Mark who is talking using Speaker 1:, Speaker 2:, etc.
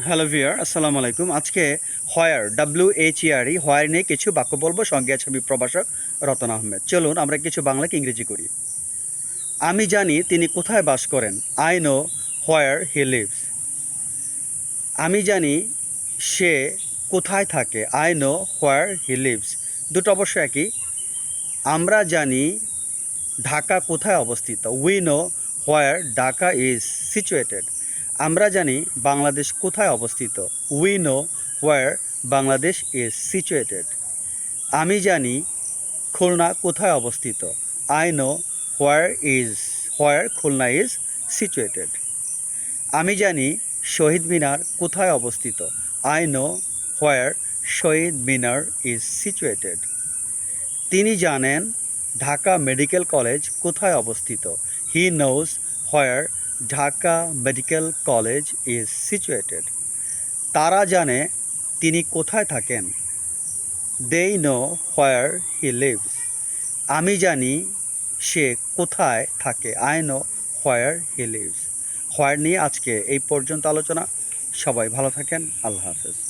Speaker 1: Hello ভিয়ার, আসসালামু আলাইকুম। আজকে হোয়ার WHERE হোয়ার নিয়ে কিছু বাক্য বলবো। সঙ্গে আছে আমি প্রভাষক রতন আহমেদ। চলুন আমরা কিছু বাংলাকে ইংরেজি করি। আমি জানি তিনি কোথায় বাস করেন। I know where he lives. আমি জানি সে কোথায় থাকে। I know where he lives. দুটো অবশ্য একই। আমরা জানি ঢাকা কোথায় অবস্থিত। We know where Dhaka is situated. আমরা জানি বাংলাদেশ কোথায় অবস্থিত। We know where Bangladesh is situated. আমি জানি খুলনা কোথায় অবস্থিত। I know where Khulna is situated. আমি জানি শহীদ মিনার কোথায় অবস্থিত। I know where Shaheed Minar is situated. তিনি জানেন ঢাকা মেডিকেল কলেজ কোথায় অবস্থিত। He knows where Dhaka medical college is situated. তারা জানে তিনি কোথায় থাকেন। They know where he lives. আমি জানি সে কোথায় থাকে। I know where he lives. Where নিয়ে আজকে এই পর্যন্ত আলোচনা। সবাই ভালো থাকেন। আল্লাহ হাফেজ।